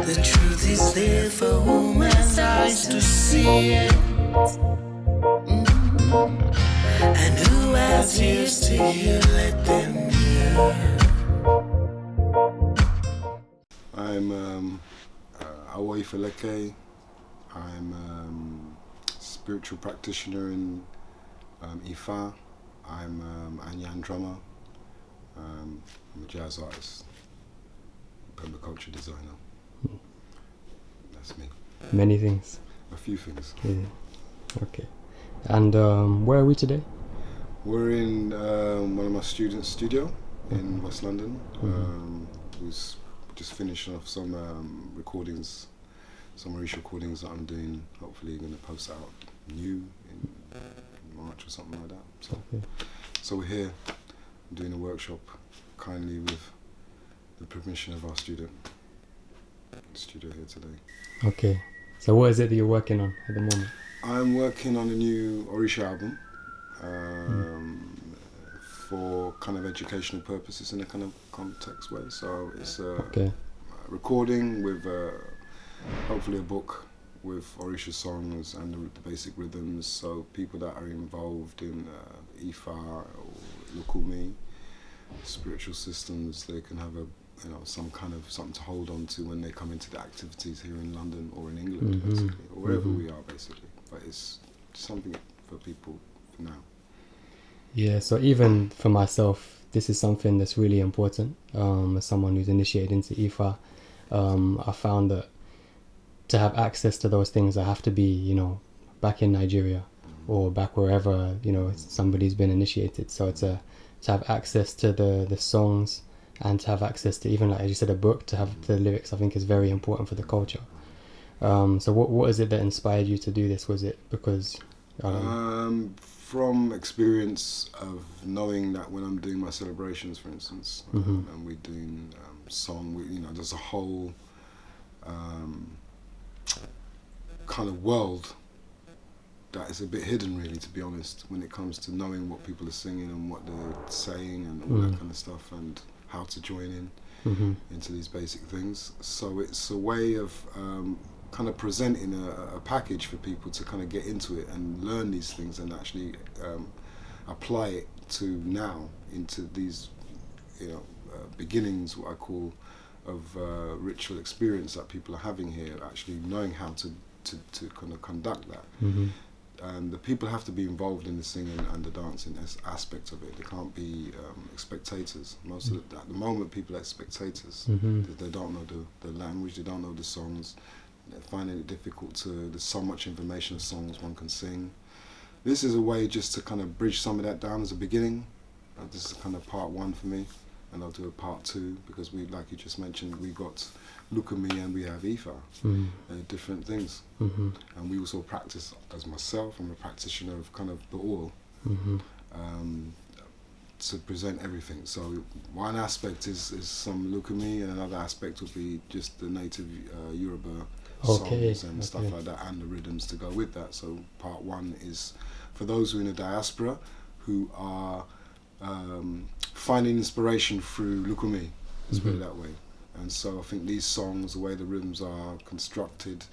The truth is there for woman's eyes to see it. And who has ears to hear, let them hear. I'm Awo Ifaleke. I'm spiritual practitioner in Ifa. I'm a Anyan drummer. I'm a jazz artist, permaculture designer. That's me. Many things. A few things. Yeah. Okay. And where are we today? We're in one of my students' studio in West London. Who's just finishing off some recordings, some Orisa recordings that I'm doing. Hopefully, going to post out new in March or something like that. So we're here doing a workshop, kindly with the permission of our student. Studio here today. Okay. So what is it that you're working on at the moment? I'm working on a new Orisa album for kind of educational purposes in a kind of context way. So it's a recording with hopefully a book with Orisa songs and the basic rhythms. So people that are involved in Ifa or Lukumi, spiritual systems, they can have some kind of something to hold on to when they come into the activities here in London or in England, basically, or wherever we are, basically. But it's something for people for now. Yeah, so even for myself, this is something that's really important. As someone who's initiated into Ifa, I found that to have access to those things, I have to be, back in Nigeria or back wherever, somebody's been initiated. So to have access to the songs and to have access to even, like as you said, a book, to have the lyrics, I think is very important for the culture. So what is it that inspired you to do this? Was it because... from experience of knowing that when I'm doing my celebrations, for instance, and we're doing song, there's a whole kind of world that is a bit hidden, really, to be honest, when it comes to knowing what people are singing and what they're saying and all that kind of stuff, and how to join into these basic things. So it's a way of kind of presenting a package for people to kind of get into it and learn these things and actually apply it to now into these beginnings, what I call, of ritual experience that people are having here, actually knowing how to kind of conduct that. And the people have to be involved in the singing and the dancing aspect of it. They can't be spectators. Most of at the moment, people are spectators. They don't know the language, they don't know the songs. They're finding it difficult there's so much information of songs one can sing. This is a way just to kind of bridge some of that down as a beginning. This is kind of part one for me, and I'll do a part two because we, like you just mentioned, we got Lukumi and we have Ifa. They're different things. And we also practice, as myself, I'm a practitioner of kind of the all, to present everything. So one aspect is some Lukumi, and another aspect would be just the native Yoruba songs and stuff like that, and the rhythms to go with that. So part one is for those who are in the diaspora who are finding inspiration through Lukumi, let's put it that way. And so I think these songs, the way the rhythms are constructed,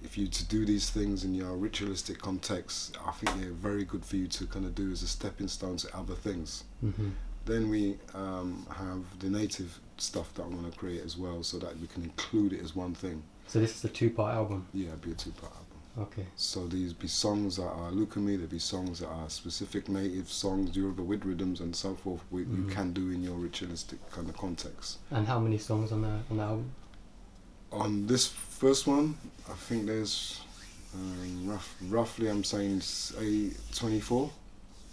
if you to do these things in your ritualistic context, I think they're very good for you to kind of do as a stepping stone to other things. Then we have the native stuff that I want to create as well, so that we can include it as one thing. So this is a 2-part album? Yeah, it'll be a 2-part album. Okay. So these be songs that are Lukumi, there'll be songs that are specific native songs, Yoruba with rhythms and so forth, you can do in your ritualistic kind of context. And how many songs on the album? On this first one, I think there's roughly, I'm saying 24.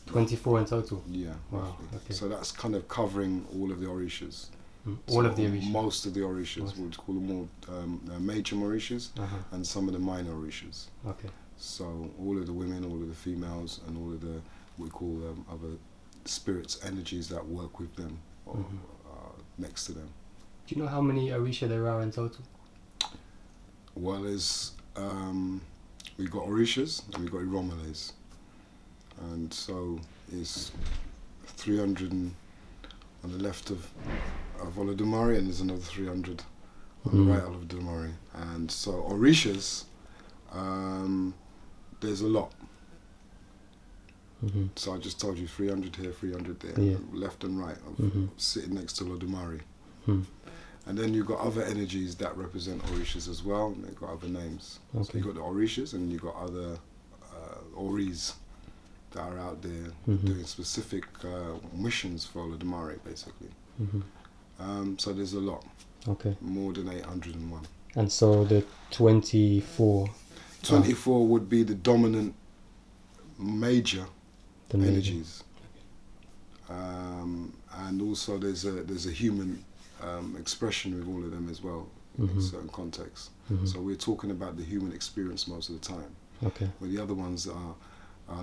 24 in total? Yeah, wow, roughly. okay. So that's kind of covering all of the Orishas. All of the Orishas? Most of the Orishas. We'd call them all major Orishas and some of the minor Orishas. Okay. So all of the women, all of the females, and all of the, we call them other spirits, energies that work with them or next to them. Do you know how many Orisha there are in total? Well, there's we've got Orishas and we've got Iromoles, and so it's 300 on the left of Olodumare, and there's another 300 on the right of the Olodumare. And so Orishas, there's a lot. So I just told you 300 here, 300 there, left and right, of sitting next to Olodumare. And then you've got other energies that represent Orishas as well, and they've got other names. So you've got the Orishas, and you've got other Oris that are out there doing specific missions for Olodumare, basically. So there's a lot. Okay. More than 801. And so the 24... 24 would be the dominant major energies. And also there's a human expression with all of them as well in certain contexts. So we're talking about the human experience most of the time. Okay. Where the other ones are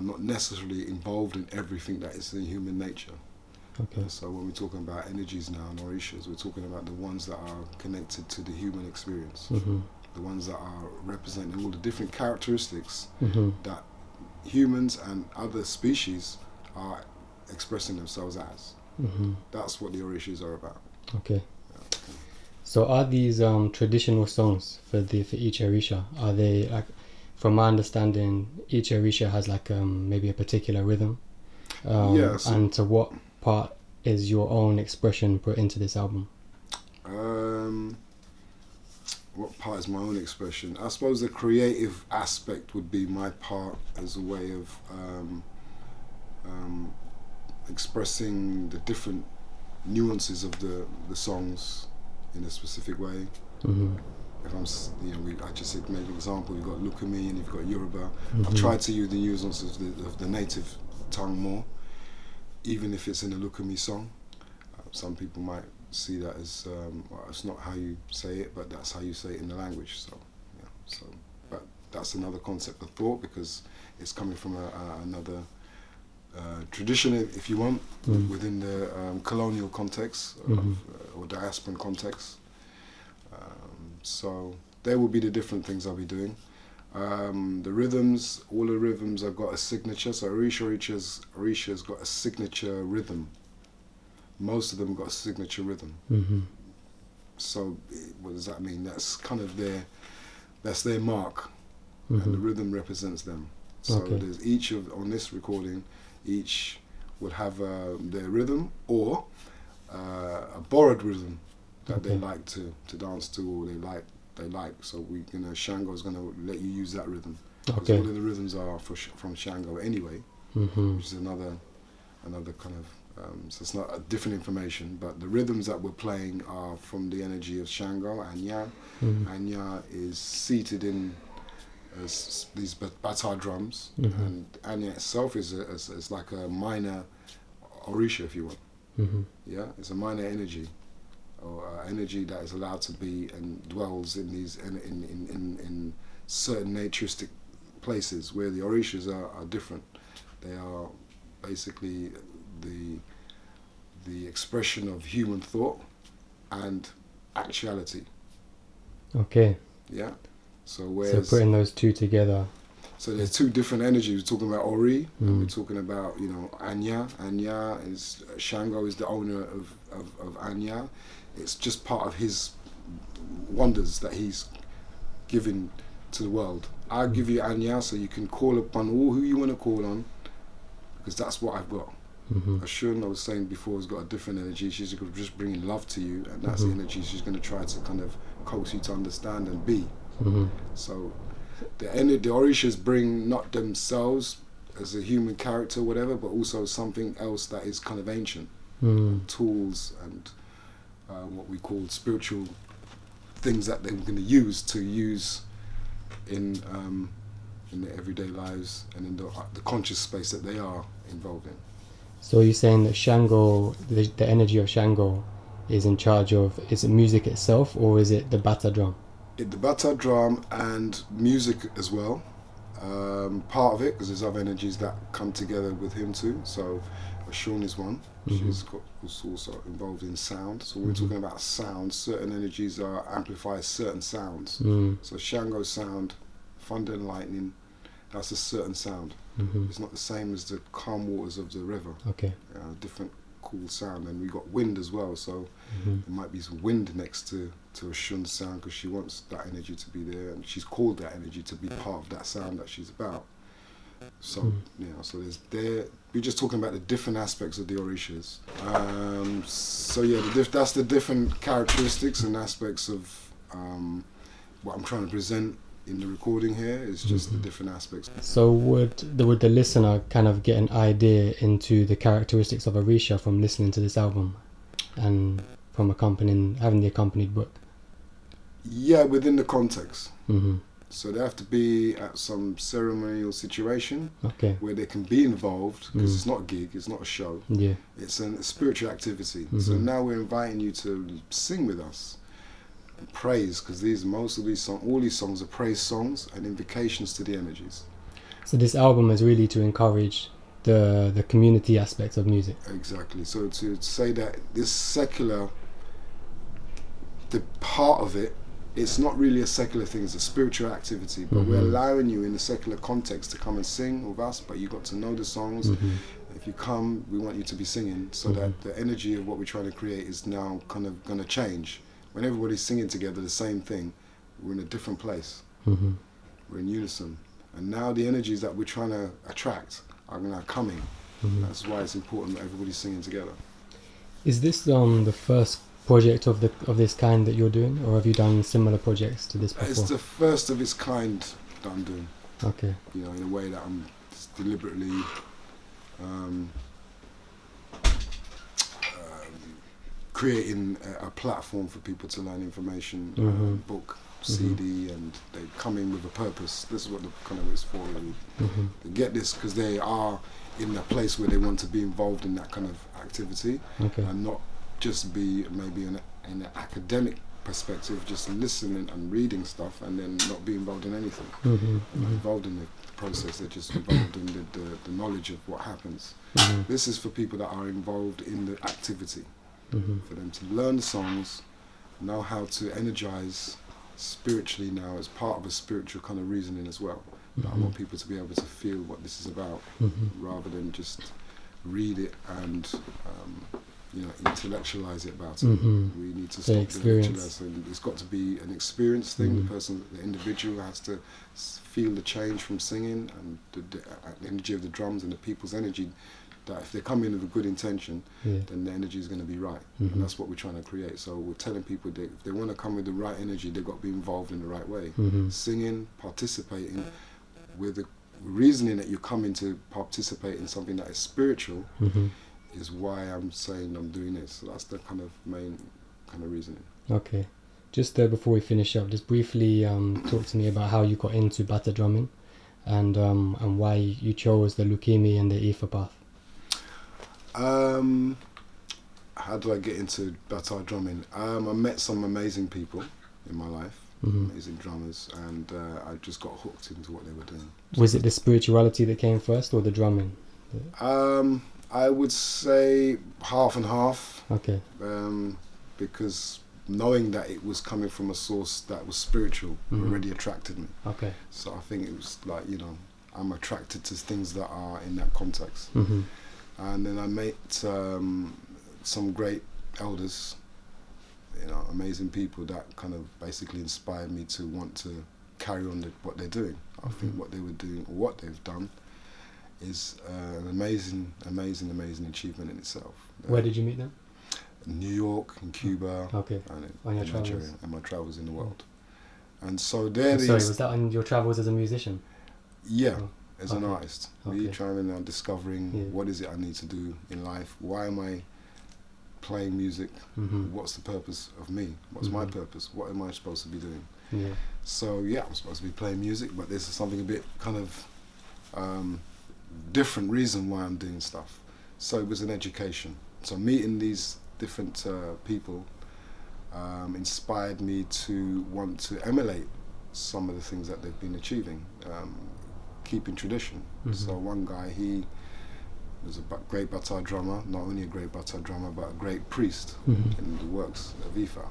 not necessarily involved in everything that is in human nature. Okay. So when we're talking about energies now and Orishas, we're talking about the ones that are connected to the human experience. The ones that are representing all the different characteristics that humans and other species are expressing themselves as. That's what the Orishas are about. Okay. So are these traditional songs for each Orisha? Are they, like, from my understanding, each Orisha has like maybe a particular rhythm? Yes. And to what part is your own expression put into this album? What part is my own expression? I suppose the creative aspect would be my part as a way of expressing the different nuances of the songs in a specific way. If I'm, I just said, make an example. You've got Lukumi and you've got Yoruba. I've tried to use the nuances of the native tongue more, even if it's in a Lukumi song. Some people might see that as well, it's not how you say it, but that's how you say it in the language. So, yeah. So, but that's another concept of thought because it's coming from another tradition, if you want, within the colonial context or diasporan context. So there will be the different things I'll be doing. The rhythms, all the rhythms have got a signature. So Orisha's got a signature rhythm. Most of them got a signature rhythm. So what does that mean? That's kind of their mark, and the rhythm represents them. So there's on this recording, each will have their rhythm or a borrowed rhythm that they like to dance to, or they like. So Shango's gonna let you use that rhythm. Because all of the rhythms are from Shango anyway, which is another kind of. So it's not a different information, but the rhythms that we're playing are from the energy of Shango, Anya. Anya is seated in these Bata drums, and Anya itself is like a minor Orisha, if you want. Yeah, it's a minor energy, or energy that is allowed to be and dwells in these in certain naturistic places where the Orishas are different. They are basically the expression of human thought and actuality. Okay. Yeah. So putting those two together. So there's two different energies. We're talking about Ori, and we're talking about Anya. Anya is Shango is the owner of Anya. It's just part of his wonders that he's given to the world. I'll give you Anya so you can call upon all who you want to call on, because that's what I've got. Ashun, I was saying before, has got a different energy. She's just bringing love to you, and that's the energy she's going to try to kind of coax you to understand and be. So the Orishas bring not themselves as a human character or whatever, but also something else that is kind of ancient. Tools and what we call spiritual things that they're going to use in their everyday lives and in the conscious space that they are involved in. So you're saying that Shango, the energy of Shango, is in charge of, is it music itself or is it the Bata drum? The Bata drum and music as well. Part of it, because there's other energies that come together with him too. So Ashun is one. She's also involved in sound. So when we're talking about sound, certain energies amplify certain sounds. So Shango's sound, thunder and lightning, that's a certain sound. It's not the same as the calm waters of the river. Okay. Different cool sound. And we got wind as well, so there might be some wind next to a shun sound because she wants that energy to be there, and she's called that energy to be part of that sound that she's about. So so we're just talking about the different aspects of the Orishas. That's the different characteristics and aspects of what I'm trying to present in the recording here. Is just the different aspects. So would the listener kind of get an idea into the characteristics of Orisha from listening to this album, and from having the accompanied book? Yeah, within the context. So they have to be at some ceremonial situation where they can be involved, because it's not a gig, it's not a show. Yeah. It's a spiritual activity. So now we're inviting you to sing with us and praise, because all these songs are praise songs and invocations to the energies. So this album is really to encourage the community aspect of music. Exactly. So to say that this secular, the part of it, it's not really a secular thing, it's a spiritual activity, but we're allowing you in the secular context to come and sing with us, but you got to know the songs. If you come, we want you to be singing, so that the energy of what we're trying to create is now kind of going to change. When everybody's singing together the same thing, we're in a different place. We're in unison. And now the energies that we're trying to attract are now coming. That's why it's important that everybody's singing together. Is this the first project of this kind that you're doing, or have you done similar projects to this before? It's the first of its kind that I'm doing. Okay. You know, in a way that I'm deliberately creating a platform for people to learn information, book, CD, and they come in with a purpose. This is what the kind of it's for, really. They get this because they are in a place where they want to be involved in that kind of activity, and not just be maybe in an academic perspective, just listening and reading stuff and then not be involved in anything. Not involved in the process, they're just involved in the knowledge of what happens. This is for people that are involved in the activity, for them to learn the songs, know how to energize spiritually now as part of a spiritual kind of reasoning as well. I want people to be able to feel what this is about, rather than just read it and intellectualize it about it. We need to stop the intellectualizing. It's got to be an experience thing. The individual has to feel the change from singing, and the energy of the drums and the people's energy, that if they come in with a good intention, then the energy is going to be right. And that's what we're trying to create. So we're telling people that if they want to come with the right energy, they've got to be involved in the right way. Singing, participating, with the reasoning that you're coming to participate in something that is spiritual, is why I'm saying I'm doing this. So that's the kind of main kind of reasoning. Okay. Just before we finish up, just briefly talk to me about how you got into Bata drumming, and why you chose the Lukimi and the Ifa path. How did I get into Bata drumming? I met some amazing people in my life, amazing drummers, and I just got hooked into what they were doing. Was it the spirituality that came first, or the drumming? I would say half and half. Okay. Because knowing that it was coming from a source that was spiritual already attracted me. Okay. So I think it was like, I'm attracted to things that are in that context. And then I met some great elders, amazing people that kind of basically inspired me to want to carry on what they're doing. I think what they were doing, or what they've done, is an amazing achievement in itself. Where did you meet them? In New York, in Cuba, and in Nigeria, and my travels in the world. And so was that on your travels as a musician? Yeah, as an artist. Me trying and discovering what is it I need to do in life. Why am I playing music? What's the purpose of me? What's my purpose? What am I supposed to be doing? So I'm supposed to be playing music, but this is something a bit kind of different reason why I'm doing stuff. So it was an education. So meeting these different people inspired me to want to emulate some of the things that they've been achieving, keeping tradition. So one guy, he was a great Bata drummer, not only a great Bata drummer, but a great priest in the works of Ifa.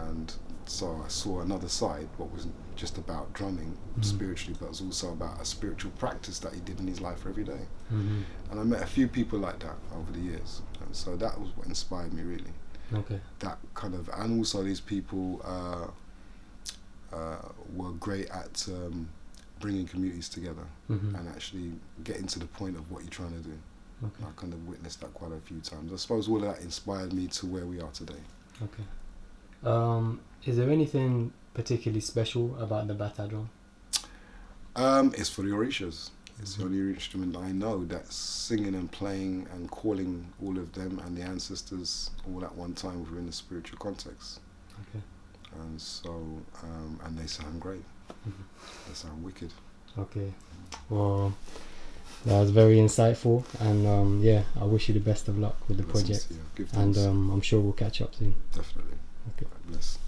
And So I saw another side, what wasn't just about drumming spiritually, but it was also about a spiritual practice that he did in his life every day. Mm-hmm. And I met a few people like that over the years, and so that was what inspired me really. Okay. That kind of, and also these people were great at bringing communities together and actually getting to the point of what you're trying to do. Okay. I kind of witnessed that quite a few times. I suppose all of that inspired me to where we are today. Okay. Is there anything particularly special about the Bata drum? It's for the Orishas. It's the only instrument I know that's singing and playing and calling all of them and the ancestors all at one time within a spiritual context. Okay. And so, and they sound great. They sound wicked. Okay. Well, that was very insightful, and yeah, I wish you the best of luck with the Blessings project. to you. Give And thanks. I'm sure we'll catch up soon. Definitely. Okay. God bless.